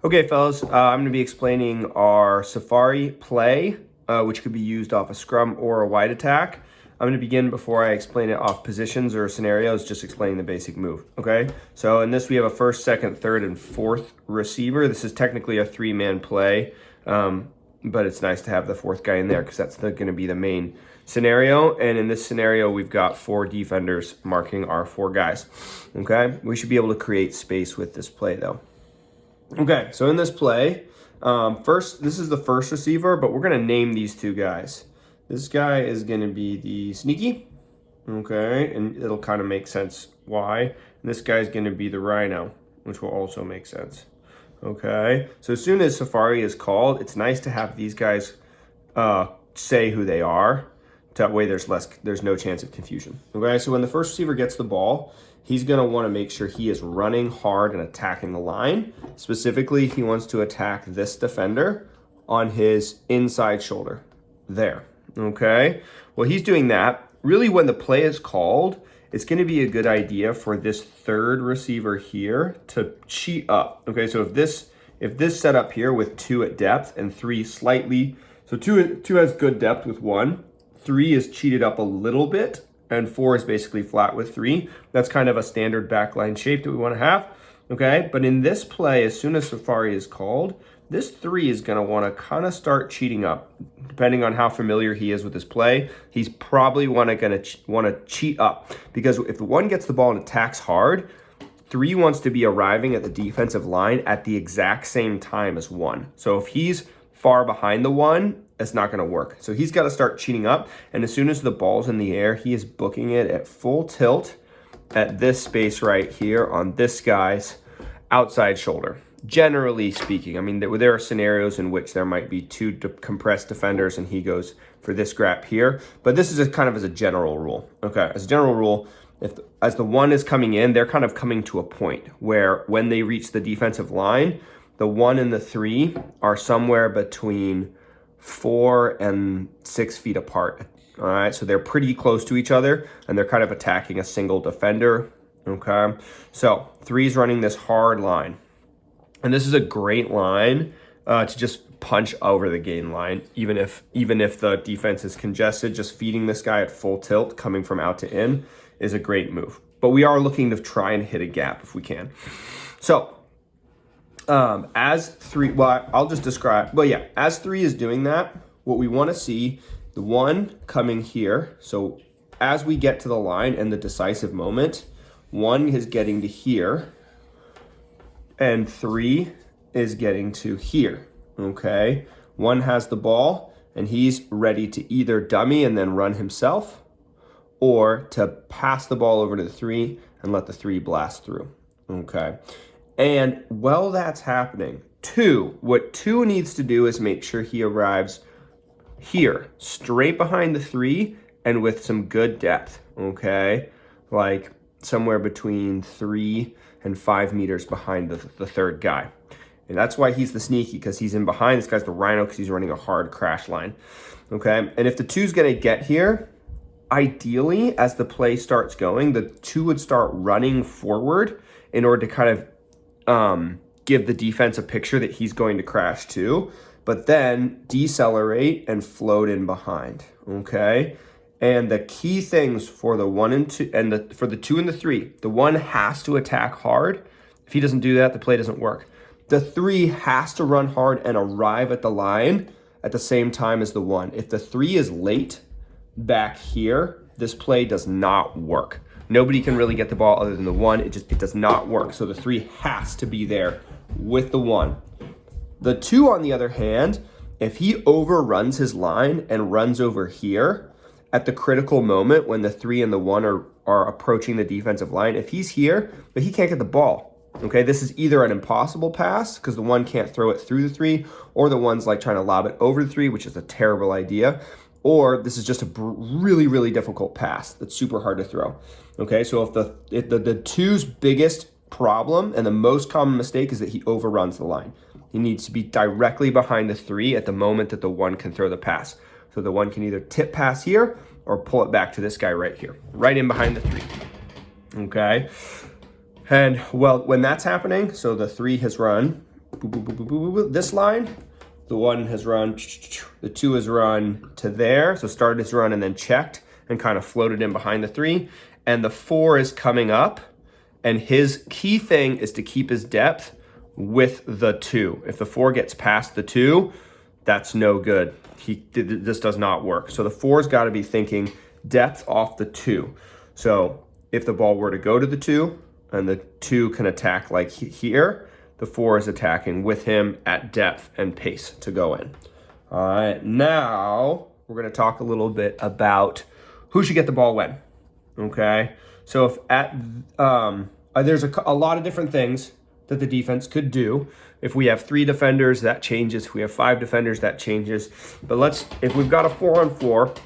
Okay, fellas, I'm going to be explaining our Safari play, which could be used off a scrum or a wide attack. I'm going to begin before I explain it off positions or scenarios, just explaining the basic move, okay? So in this, we have a first, second, third, and fourth receiver. This is technically a three-man play, but it's nice to have the fourth guy in there because that's going to be the main scenario. And in this scenario, we've got four defenders marking our four guys, okay? We should be able to create space with this play, though. Okay, so in this play, this is the first receiver, but we're going to name these two guys. This guy is going to be the sneaky, okay, and it'll kind of make sense why. And this guy is going to be the rhino, which will also make sense, okay. So as soon as Safari is called, it's nice to have these guys say who they are. That way there's no chance of confusion, okay. So when the first receiver gets the ball, he's going to want to make sure he is running hard and attacking the line. Specifically, he wants to attack this defender on his inside shoulder. There, okay? Well, he's doing that. Really, when the play is called, it's going to be a good idea for this third receiver here to cheat up. Okay, so if this set up here with 2 at depth and 3 slightly, so 2 has good depth with 1, 3 is cheated up a little bit, and 4 is basically flat with 3. That's kind of a standard backline shape that we want to have, okay? But in this play, as soon as Safari is called, this 3 is going to want to kind of start cheating up. Depending on how familiar he is with this play, he's probably going to want to cheat up, because if the 1 gets the ball and attacks hard, 3 wants to be arriving at the defensive line at the exact same time as 1. So if he's far behind the 1, it's not going to work. So he's got to start cheating up, and as soon as the ball's in the air, he is booking it at full tilt at this space right here on this guy's outside shoulder. Generally speaking, I mean, there are scenarios in which there might be 2 compressed defenders and he goes for this grab here, but this is kind of as a general rule. Okay, as a general rule, as the 1 is coming in, they're kind of coming to a point where when they reach the defensive line, the 1 and the 3 are somewhere between 4 and 6 feet apart. All right, so they're pretty close to each other and they're kind of attacking a single defender. Okay, so 3 is running this hard line, and this is a great line to just punch over the gain line, even if the defense is congested. Just feeding this guy at full tilt coming from out to in is a great move, but we are looking to try and hit a gap if we can. So as 3, well, I'll just describe, well, yeah, as 3 is doing that, what we want to see, the 1 coming here. So as we get to the line and the decisive moment, 1 is getting to here and 3 is getting to here, okay? 1 has the ball and he's ready to either dummy and then run himself, or to pass the ball over to the 3 and let the 3 blast through, okay? And while that's happening, what 2 needs to do is make sure he arrives here, straight behind the 3 and with some good depth, okay? Like somewhere between 3 and 5 meters behind the third guy. And that's why he's the sneaky, because he's in behind. This guy's the rhino because he's running a hard crash line, okay? And if the 2's gonna get here, ideally, as the play starts going, the 2 would start running forward in order to kind of give the defense a picture that he's going to crash too, but then decelerate and float in behind, okay? And the key things for the 1 and 2, and for the 2 and the 3, the 1 has to attack hard. If he doesn't do that, the play doesn't work. The 3 has to run hard and arrive at the line at the same time as the 1. If the 3 is late back here, this play does not work. Nobody can really get the ball other than the 1. It does not work. So the 3 has to be there with the 1. The 2, on the other hand, if he overruns his line and runs over here at the critical moment when the 3 and the 1 are approaching the defensive line, if he's here, but he can't get the ball, okay? This is either an impossible pass because the 1 can't throw it through the 3, or the 1's like trying to lob it over the 3, which is a terrible idea. Or this is just a really, really difficult pass that's super hard to throw. Okay, so if the 2's biggest problem and the most common mistake is that he overruns the line. He needs to be directly behind the 3 at the moment that the 1 can throw the pass. So the 1 can either tip pass here or pull it back to this guy right here, right in behind the 3. Okay, and well, when that's happening, so the 3 has run, this line. The 1 has run, the 2 has run to there. So started his run and then checked and kind of floated in behind the 3. And the 4 is coming up. And his key thing is to keep his depth with the 2. If the 4 gets past the 2, that's no good. This does not work. So the 4's got to be thinking depth off the 2. So if the ball were to go to the 2 and the 2 can attack like here, the 4 is attacking with him at depth and pace to go in. All right, now we're going to talk a little bit about who should get the ball when. Okay, so if there's a lot of different things that the defense could do. If we have 3 defenders, that changes. If we have 5 defenders, that changes. But if we've got a 4-on-4,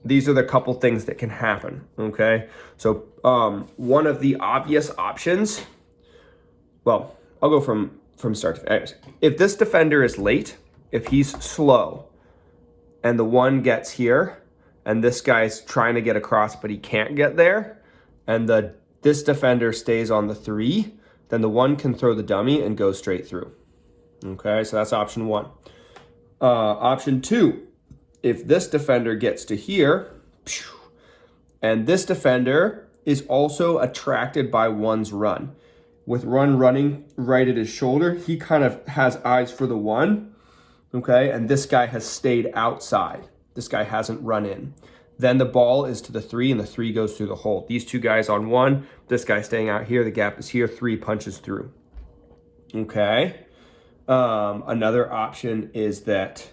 these are the couple things that can happen. Okay, so one of the obvious options. Well, I'll go from start to finish. If this defender is late, if he's slow, and the 1 gets here, and this guy's trying to get across, but he can't get there, and this defender stays on the 3, then the 1 can throw the dummy and go straight through. Okay, so that's option 1. Option 2, if this defender gets to here, and this defender is also attracted by 1's run. With 1 running right at his shoulder, he kind of has eyes for the 1, okay? And this guy has stayed outside. This guy hasn't run in. Then the ball is to the 3, and the 3 goes through the hole. These 2 guys on 1, this guy staying out here, the gap is here, 3 punches through. Okay? Another option is that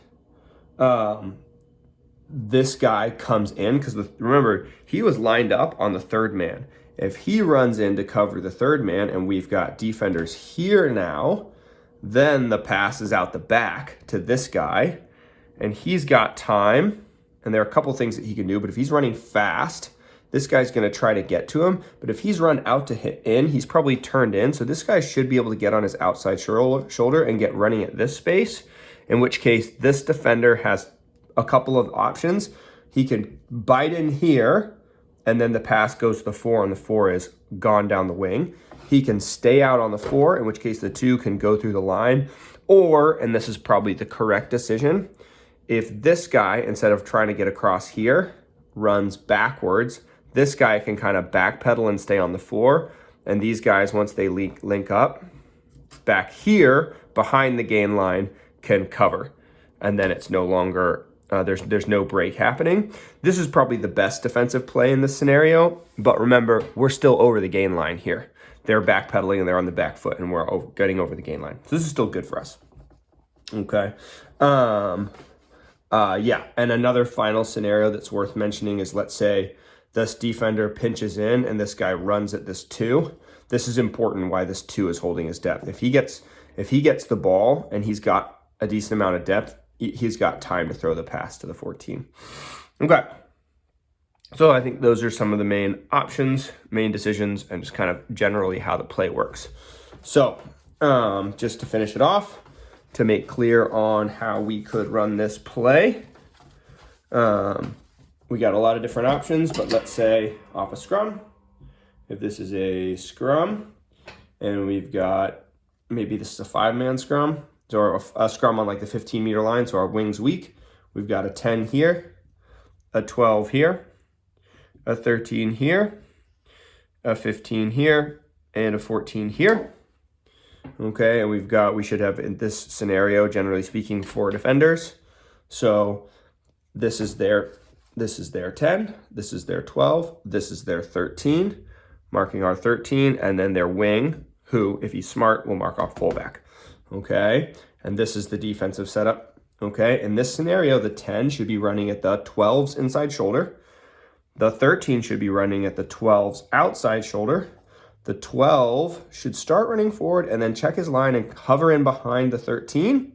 this guy comes in, because remember, he was lined up on the 3rd man. If he runs in to cover the 3rd man, and we've got defenders here now, then the pass is out the back to this guy, and he's got time, and there are a couple things that he can do, but if he's running fast, this guy's going to try to get to him, but if he's run out to hit in, he's probably turned in, so this guy should be able to get on his outside shoulder and get running at this space, in which case this defender has a couple of options. He can bite in here, and then the pass goes to the 4, and the 4 is gone down the wing. He can stay out on the 4, in which case the 2 can go through the line. Or, and this is probably the correct decision, if this guy, instead of trying to get across here, runs backwards, this guy can kind of backpedal and stay on the 4. And these guys, once they link up, back here, behind the gain line, can cover. And then it's no longer... there's no break happening. This is probably the best defensive play in this scenario, but remember, we're still over the gain line here. They're backpedaling and they're on the back foot, and we're getting over the gain line. So this is still good for us. Okay. Yeah, and another final scenario that's worth mentioning is, let's say this defender pinches in and this guy runs at this 2. This is important why this 2 is holding his depth. If he gets the ball and he's got a decent amount of depth, he's got time to throw the pass to the 14. Okay. So I think those are some of the main options, main decisions, and just kind of generally how the play works. So just to finish it off, to make clear on how we could run this play, we got a lot of different options, but let's say off a scrum, if this is a scrum, and we've got, maybe this is a 5-man scrum, or a scrum on like the 15-meter line, so our wing's weak. We've got a 10 here, a 12 here, a 13 here, a 15 here, and a 14 here. Okay, and we should have, in this scenario, generally speaking, 4 defenders. So this is their 10, this is their 12, this is their 13, marking our 13, and then their wing, who, if he's smart, will mark off fullback. Okay, and this is the defensive setup. Okay, in this scenario, the 10 should be running at the 12's inside shoulder. The 13 should be running at the 12's outside shoulder. The 12 should start running forward and then check his line and hover in behind the 13.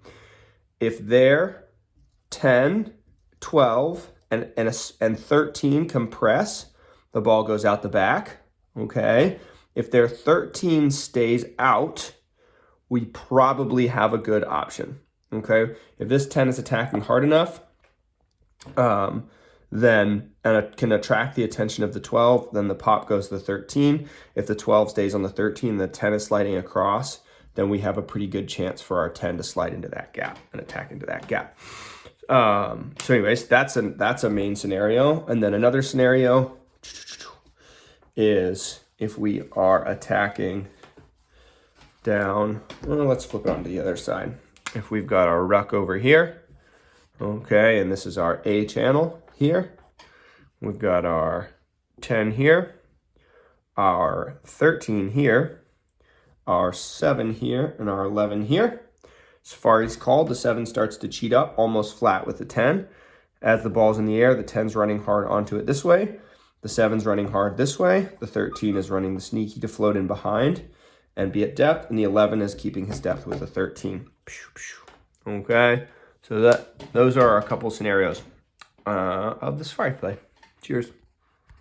If their 10, 12, and 13 compress, the ball goes out the back. Okay, if their 13 stays out, we probably have a good option. Okay, if this 10 is attacking hard enough, then and it can attract the attention of the 12, then the pop goes to the 13. If the 12 stays on the 13, the 10 is sliding across, then we have a pretty good chance for our 10 to slide into that gap and attack into that gap. So anyways, that's a main scenario. And then another scenario is if we are attacking down, well, let's flip it onto the other side. If we've got our ruck over here, okay, and this is our A channel here. We've got our 10 here, our 13 here, our 7 here, and our 11 here. Safari's called. The 7 starts to cheat up almost flat with the 10. As the ball's in the air, the 10's running hard onto it this way. The 7's running hard this way. The 13 is running the sneaky to float in behind and be at depth. And the 11 is keeping his depth with the 13. Okay, so those are a couple scenarios of the Safari play. Cheers.